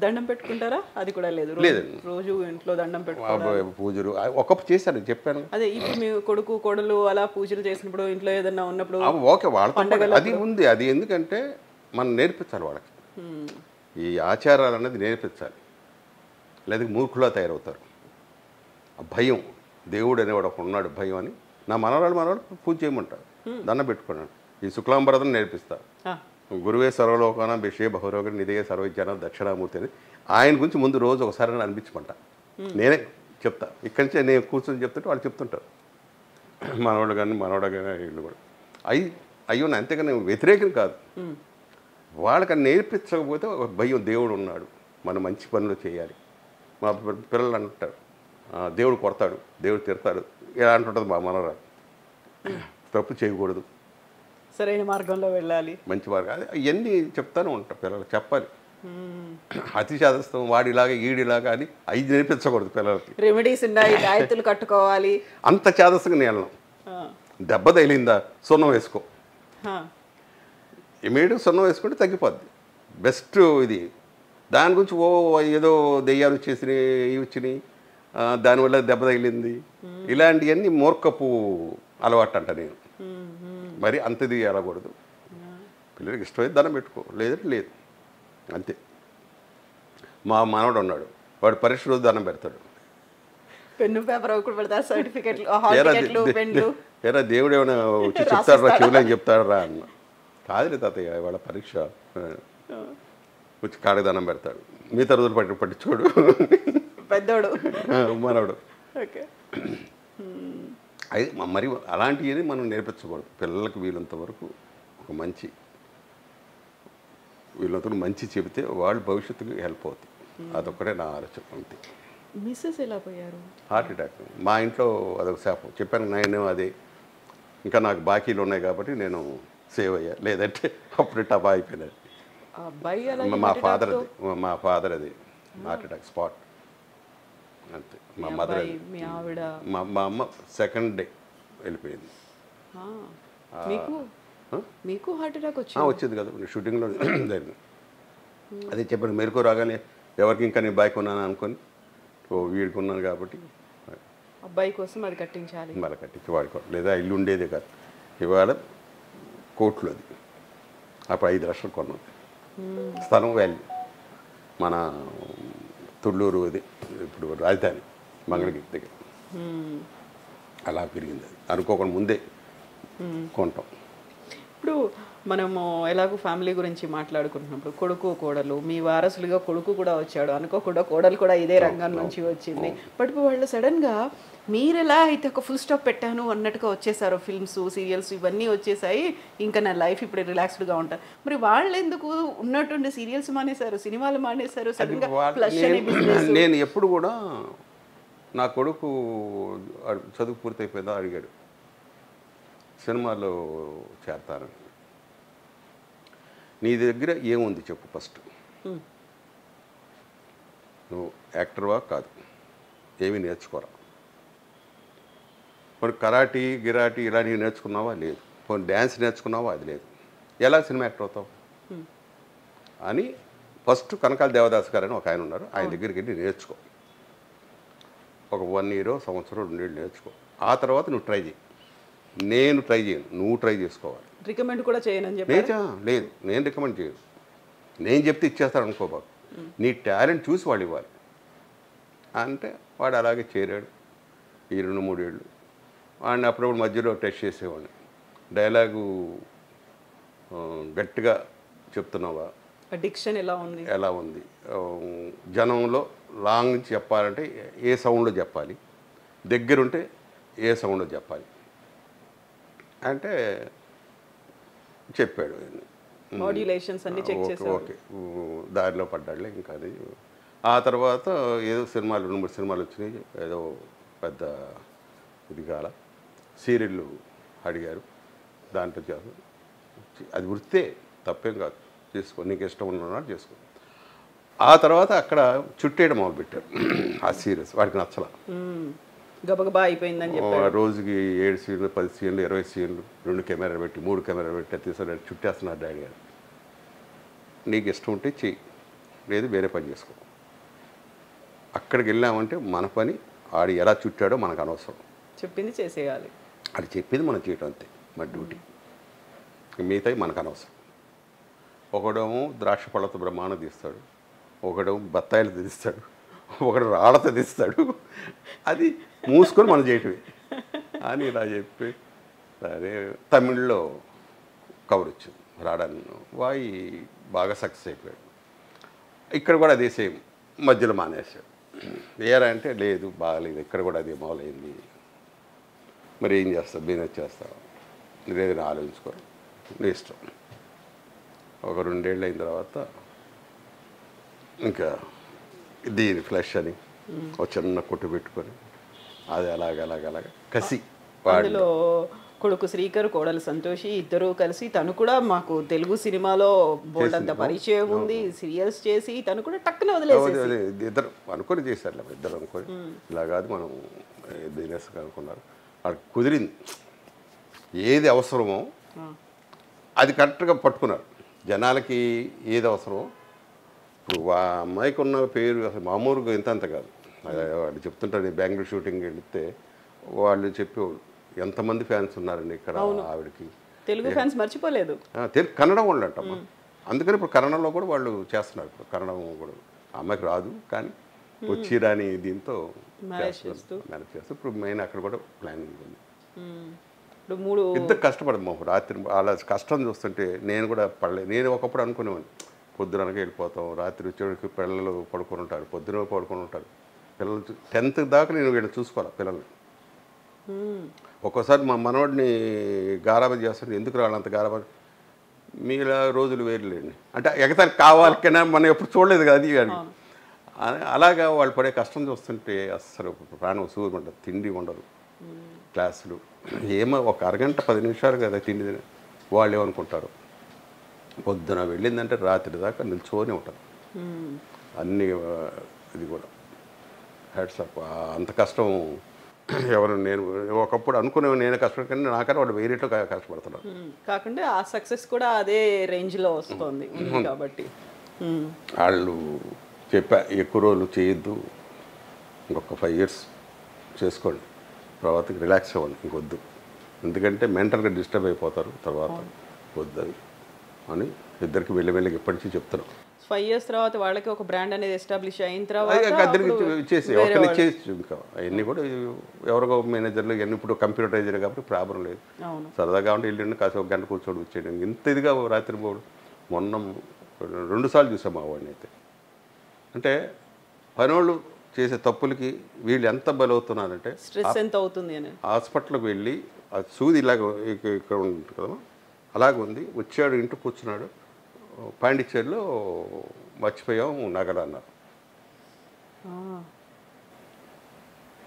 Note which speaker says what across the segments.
Speaker 1: దండం పెట్టుకుంటారా? అది కూడా లేదు.
Speaker 2: లేదండి.
Speaker 1: రోజు ఇంట్లో దండం పెట్టుకుంటారు.
Speaker 2: పూజలు ఒక చేశాను చెప్పాను.
Speaker 1: అదే ఇప్పుడు మీ కొడుకు కోడలు అలా పూజలు చేసినప్పుడు ఇంట్లో ఏదన్నా ఉన్నప్పుడు
Speaker 2: ఓకే వాళ్ళతో అది ఉంది. అది ఎందుకంటే మనం నేర్పించాలి వాళ్ళకి ఈ ఆచారాలు అనేది నేర్పించాలి. లేదా మూర్ఖులా తయారవుతారు. ఆ భయం దేవుడు అనేవాడు ఒక ఉన్నాడు భయం అని నా మనవాళ్ళు పూజ చేయమంటారు. దండం పెట్టుకున్నాను. ఈ శుక్లాంబరదం నేర్పిస్తా. గురువే సర్వలోకాన విషయ బహురోగ నిధే సర్వజ్ఞాన దక్షిణామూర్తి అని ఆయన గురించి ముందు రోజు ఒకసారి అనిపించమంట. నేనే చెప్తా. ఇక్కడి నుంచి నేను కూర్చొని చెప్తుంటే వాళ్ళు చెప్తుంటారు. మనవాళ్ళు కానీ మనవాడు కానీ వీళ్ళు కూడా అయ్యో అంతేగాని వ్యతిరేకం కాదు. వాళ్ళకి నేర్పించకపోతే ఒక భయం దేవుడు ఉన్నాడు మనం మంచి పనులు చేయాలి. మా పిల్లలు అంటారు దేవుడు కొడతాడు దేవుడు తిడతాడు ఇలా అంటుంటుంది మా మనవరాలు. తప్పు చేయకూడదు,
Speaker 1: సరైన మార్గంలో వెళ్ళాలి,
Speaker 2: మంచి మార్గం అది ఇవన్నీ చెప్తాను ఉంటాను పిల్లలకు చెప్పాలి. అతి చేదస్తాం వాడిలాగా ఈడిలాగా అని అవి నేర్పించకూడదు పిల్లలకి.
Speaker 1: రెమెడీస్ ఉన్నాయి, తాయెత్తులు కట్టుకోవాలి.
Speaker 2: అంత చేదస్తగా నేను దెబ్బ తగిలిందా సున్నం వేసుకో, ఇమీడియట్ సున్నం వేసుకుంటే తగ్గిపోద్ది. బెస్ట్ ఇది. దాని గురించి ఏదో దెయ్యాలు వచ్చేసినాయి ఇవి వచ్చినాయి దానివల్ల దెబ్బ తగిలింది ఇలాంటివన్నీ మూర్ఖపు అలవాటు అంట నేను. మరి అంతది వెళ్ళకూడదు. పిల్లలకి ఇష్టమైతే దండం పెట్టుకో లేదంటే లేదు అంతే. మా మనవడు ఉన్నాడు వాడు పరీక్ష రోజు దండం పెడతాడు.
Speaker 1: పెన్ను పేపర్ ఒకటి పెడతారు, సర్టిఫికెట్లు పెన్లు.
Speaker 2: ఏరా దేవుడు ఏమైనా వచ్చి చెప్తాడరా చెవులు అని చెప్తాడరా అన్న. కాదులే తాతయ్య వాళ్ళ పరీక్ష వచ్చి కాడకి దండం పెడతాడు. మిగతా రోజులు పట్టించుకోడు
Speaker 1: పెద్దోడు
Speaker 2: మనవడు. అది మరి అలాంటివి మనం నేర్పించకూడదు పిల్లలకి. వీలంత వరకు ఒక మంచి వీళ్ళతో మంచి చెబితే వాళ్ళు భవిష్యత్తుకు హెల్ప్ అవుతుంది. అదొక్కటే నా ఆలోచన అంతే.
Speaker 1: మిస్సెస్ ఎలా పోయారు?
Speaker 2: Heart attack. మా ఇంట్లో అదొక శాపం చెప్పాను. నేను అదే ఇంకా నాకు బాకీలు ఉన్నాయి కాబట్టి నేను సేవ్ అయ్యా, లేదంటే అప్పుడు టబా అయిపోయినది. మా ఫాదర్ అది హార్ట్ అటాక్ స్పాట్ అంతే. మా మదర్ మా అమ్మ సెకండ్ డే వెళ్ళిపోయింది.
Speaker 1: మీకు హార్ట్ అటాక్
Speaker 2: వచ్చింది కదా షూటింగ్లో జరిగింది. అదే చెప్పాను మెరుకు రాగానే ఎవరికి ఇంకా నేను బైక్ ఉన్నాను అనుకొని వీడికి ఉన్నాను కాబట్టి
Speaker 1: అబ్బాయి కోసం అది కట్టించాలి,
Speaker 2: మళ్ళీ కట్టించి వాడుకోవాలి. లేదా ఇల్లు ఉండేదే కాదు. ఇవాళ కోట్లు అది అప్పుడు 5 లక్షలు కొన్నాం స్థలం వాల్యూ. మన తుళ్ళూరు అది ఇప్పుడు రాజధాని మంగళగిరి దగ్గర అలా పెరిగింది. అది అనుకోకుండా ముందే కొంటాం.
Speaker 1: ఇప్పుడు మనము ఎలాగో ఫ్యామిలీ గురించి మాట్లాడుకుంటున్నప్పుడు కొడుకు కోడలు మీ వారసులుగా కొడుకు కూడా వచ్చాడు, అనుకోకుండా కోడలు కూడా ఇదే రంగం నుంచి వచ్చింది. బట్ వాళ్ళు సడన్గా మీరు ఎలా అయితే ఒక ఫుల్ స్టాప్ పెట్టాను అన్నట్టుగా వచ్చేసారు. ఫిల్మ్స్ సీరియల్స్ ఇవన్నీ వచ్చేసాయి, ఇంకా నా లైఫ్ ఇప్పుడు రిలాక్స్డ్గా ఉంటాను. మరి వాళ్ళు ఎందుకు ఉన్నట్టుండి సీరియల్స్ మానేశారు, సినిమాలు మానేశారు సడన్గా?
Speaker 2: నేను ఎప్పుడు కూడా నా కొడుకు చదువు పూర్తయిపోయిందా అడిగాడు సినిమాలో చేరతానని. నీ దగ్గర ఏముంది చెప్పు ఫస్ట్. నువ్వు యాక్టర్వా కాదు, ఏమీ నేర్చుకోరా. మరి కరాటీ గిరాటీ ఇలాంటివి నేర్చుకున్నావా? లేదు. కొన్ని డ్యాన్స్ నేర్చుకున్నావా? అది లేదు. ఎలా సినిమా యాక్టర్ అవుతావు అని ఫస్ట్ కనకాల దేవదాస్ గారు అని ఒక ఆయన ఉన్నారు, ఆయన దగ్గరికి వెళ్ళి నేర్చుకో. ఒక 1 year సంవత్సరం 2 years నేర్చుకో. ఆ తర్వాత నువ్వు ట్రై చేయి. నేను ట్రై చేయను, నువ్వు ట్రై చేసుకోవాలి.
Speaker 1: రికమెండ్ కూడా చేయనని చెప్పి
Speaker 2: లేదు, నేను రికమెండ్ చేయను. నేను చెప్తే ఇచ్చేస్తాను అనుకోబాకు. నీ టాలెంట్ చూసి వాళ్ళు ఇవ్వాలి అంటే వాడు అలాగే చేరాడు. ఈ 2-3 ఏళ్ళు వాడిని అప్పుడప్పుడు మధ్యలో టెస్ట్ చేసేవాడిని. డైలాగు గట్టిగా చెప్తున్నావా,
Speaker 1: డిక్షన్ ఎలా
Speaker 2: ఉంది, జనంలో లాంగ్ నుంచి చెప్పాలంటే ఏ సౌండ్లో చెప్పాలి, దగ్గరుంటే ఏ సౌండ్లో చెప్పాలి అంటే చెప్పాడు.
Speaker 1: మాడ్యులేషన్స్ అన్ని చెక్ చేశాడు.
Speaker 2: ఓకే దారిలో పడ్డాడులే. ఇంకా అది ఆ తర్వాత ఏదో సినిమాలు 2-3 సినిమాలు వచ్చినాయి. ఏదో పెద్ద ఇది కాల సీరియళ్ళు అడిగారు, దాంట్లో చేస్తాను. అది వృత్తే, తప్పేం కాదు, చేసుకో, నీకు ఇష్టం ఉన్నవాడు చేసుకో. ఆ తర్వాత అక్కడ చుట్టేయడం మొదలుపెట్టారు ఆ సీరియల్స్. వాడికి నచ్చలా,
Speaker 1: గబగబా అయిపోయిందని చెప్పి
Speaker 2: రోజుకి 7 సీన్లు 10 సీన్లు 20 సీన్లు 2 కెమెరాలు పెట్టి 3 కెమెరాలు పెట్టి తీసుకుని చుట్టేస్తున్నారు డాడీ గారు. నీకు ఇష్టం ఉంటే చెయ్యి, లేదు వేరే పని చేసుకో. అక్కడికి వెళ్ళామంటే మన పని ఆడు ఎలా చుట్టాడో మనకు అనవసరం,
Speaker 1: చెప్పింది చేసేయాలి.
Speaker 2: అది చెప్పింది మనం చేయటం అంతే మన డ్యూటీ, మిగతాయి మనకు అనవసరం. ఒకడేమో ద్రాక్ష పళ్ళతో బ్రహ్మాండం తీస్తాడు, ఒకడేమో బత్తాయిలతో తీస్తాడు, ఒకడు రాళ్ళతో తీస్తాడు, అది మూసుకొని మనం చేయటమే అని ఇలా చెప్పి సరే తమిళ్లో కవర్ వచ్చింది రాడాను, వాయి బాగా సక్సెస్ అయిపోయాడు. ఇక్కడ కూడా అదే సేమ్, మధ్యలో మానేశాడు. ఏరా అంటే లేదు బాగాలేదు, ఇక్కడ కూడా అదే మొదలైంది, మరి ఏం చేస్తావు, బిజినెస్ చేస్తావు, లేదని ఆలోచించుకోరు, నీ ఇష్టం. ఒక 2 ఏళ్ళు అయిన తర్వాత ఇంకా దీని ఫ్లష్ అని ఒక చిన్న కొట్టు పెట్టుకొని అది అలాగ కసి
Speaker 1: అందులో కొడుకు శ్రీకర్, కోడలు సంతోషి ఇద్దరు కలిసి, తను కూడా మాకు తెలుగు సినిమాలో బోల్డంత పరిచయం ఉంది, సీరియల్స్ చేసి తను కూడా టక్కున వదిలేసి
Speaker 2: ఇద్దరు అనుకొని చేశారు, ఇద్దరు అనుకొని ఇలా కాదు మనం బిజినెస్ అనుకున్నారు. అది కుదిరింది, ఏది అవసరమో అది కరెక్ట్గా పట్టుకున్నారు. జనాలకి ఏది అవసరమో, ఇప్పుడు ఆ అమ్మాయికి ఉన్న పేరు అసలు మామూలుగా ఇంత కాదు. వాళ్ళు చెప్తుంటారు, బెంగళూరు షూటింగ్ వెళితే వాళ్ళు చెప్పేవాళ్ళు ఎంతమంది ఫ్యాన్స్ ఉన్నారండి ఇక్కడ ఆవిడకి.
Speaker 1: తెలుగు ఫ్యాన్స్ మర్చిపోలేదు,
Speaker 2: కన్నడం వాళ్ళు అంటమ్మా. అందుకని ఇప్పుడు కన్నడంలో కూడా వాళ్ళు చేస్తున్నారు. ఇప్పుడు కన్నడం కూడా అమ్మాయికి రాదు, కానీ వచ్చి రాని దీంతో మేనేజ్ చేస్తూ ఇప్పుడు మెయిన్ అక్కడ కూడా ప్లానింగ్ ఉంది. ఇద్దరు కష్టపడము రాత్రి, అలా కష్టం చూస్తుంటే నేను కూడా పడలేదు. నేను ఒకప్పుడు అనుకునేవాడిని పొద్దుననగా వెళ్ళిపోతాం, రాత్రి వచ్చేవాడికి పిల్లలు పడుకొని ఉంటారు, పొద్దున పడుకొని ఉంటారు పిల్లలు. 10th దాకా నేను వీళ్ళని చూసుకోవాలి పిల్లల్ని. ఒక్కోసారి మా మనవాడిని గారాబం చేస్తుంటే ఎందుకు రాళ్ళంత గారాబం, మీలా రోజులు వేరులేండి అంటే ఎగతానికి కావాలి కన్నా మనం ఎప్పుడు చూడలేదు కదా అది కానీ. అలాగా వాళ్ళు పడే కష్టం చూస్తుంటే అస్సలు ప్రాణం సూరు ఉండదు, తిండి ఉండదు, క్లాసులు ఏమో ఒక అరగంట 10 నిమిషాలు కదా తిండి తిని. వాళ్ళు ఏమనుకుంటారు, పొద్దున వెళ్ళిందంటే రాత్రి దాకా నిల్చోనే ఉంటుంది అన్నీ. ఇది కూడా హ్యాట్స్ ఆఫ్. అంత కష్టం ఎవరు, నేను ఒకప్పుడు అనుకునే నేను కష్టం, కానీ నాకన్నా వాళ్ళు వేరేట్లో కష్టపడుతున్నారు.
Speaker 1: కాకుండా ఆ సక్సెస్ కూడా అదే రేంజ్లో వస్తుంది కాబట్టి
Speaker 2: వాళ్ళు చెప్పా ఎక్కువ రోజులు చేయొద్దు, ఇంకొక 5 years చేసుకోండి, తర్వాతకి రిలాక్స్ అవ్వండి, ఇంకొద్దు, ఎందుకంటే మెంటల్గా డిస్టర్బ్ అయిపోతారు తర్వాత, వద్దు అని ఇద్దరికి వెళ్ళి ఎప్పటి నుంచి చెప్తున్నాం.
Speaker 1: 5 years తర్వాత వాళ్ళకి ఒక బ్రాండ్ అనేది ఎస్టాబ్లిష్ అయిన తర్వాత
Speaker 2: ఇద్దరికి ఇచ్చేసి ఒకరికి ఇచ్చేసి ఇంకా అవన్నీ కూడా ఎవరికో మేనేజర్లు ఇవన్నీ ఇప్పుడు కంప్యూటరైజర్ కాబట్టి ప్రాబ్లం లేదు. సరదాగా ఉంటే వెళ్ళండి, కాసేపు ఒక గంట కూర్చోడు వచ్చేయడం. ఇంత ఇదిగా రాత్రి పోవడం మొన్న 2 సార్లు చూసాం మా వాడిని. అయితే అంటే పనోళ్ళు చేసే తప్పులకి వీళ్ళు ఎంత బలవుతున్నారంటే,
Speaker 1: స్ట్రెస్ ఎంత అవుతుంది అని
Speaker 2: హాస్పిటల్కి వెళ్ళి ఆ సూది ఇలాగ ఇక్కడ ఉంటుంది కదా అలాగ ఉంది, వచ్చాడు ఇంటికి కూర్చున్నాడు, పాండిచ్చేరిలో మర్చిపోయాం నగలు అన్నారు.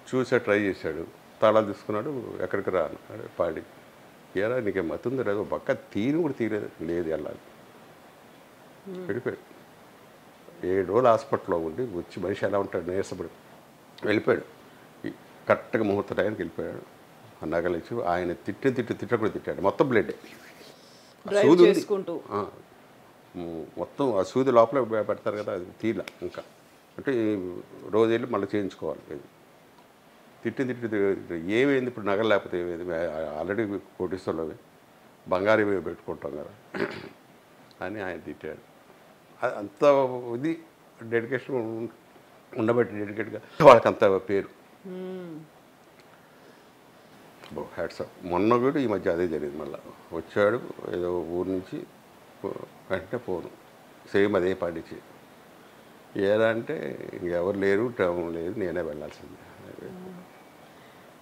Speaker 2: చూసా ట్రై చేశాడు, తాళాలు తీసుకున్నాడు, ఎక్కడికి రా అన్నాడు. పాడి ఏరా నీకేం మతుంది లేదు, పక్క తీరు కూడా తీరేది లేదు, వెళ్ళాలి వెళ్ళిపోయాడు. 7 రోజులు హాస్పిటల్లో ఉండి వచ్చి మనిషి ఎలా ఉంటాడు నీరసపడి వెళ్ళిపోయాడు. కరెక్ట్గా ముహూర్త టైంకి వెళ్ళిపోయాడు. ఆ నగలు ఇచ్చి ఆయన తిట్టకుండా తిట్టాడు, మొత్తం బ్లడ్ సూది మొత్తం ఆ సూది లోపల పెడతారు కదా, అది తీల ఇంకా అంటే రోజు వెళ్ళి మళ్ళీ చేయించుకోవాలి. తిట్టి ఏమైంది ఇప్పుడు నగలు లేకపోతే ఏమైంది, ఆల్రెడీ కోటీశ్వర్లు బంగారు పెట్టుకుంటాం కదా అని ఆయన తిట్టాడు. అంత ఇది డెడికేషన్ ఉండబట్టి డెడికేట్గా వాళ్ళకి అంత పేరు. Hats off. మొన్న కూడా ఈ మధ్య అదే జరిగింది. మళ్ళీ వచ్చాడు ఏదో ఊరు నుంచి, వెంటనే ఫోను సేమ్ అదే పాటించి ఏదా అంటే ఇంకెవరు లేరు, టైం లేదు, నేనే వెళ్ళాల్సిందే.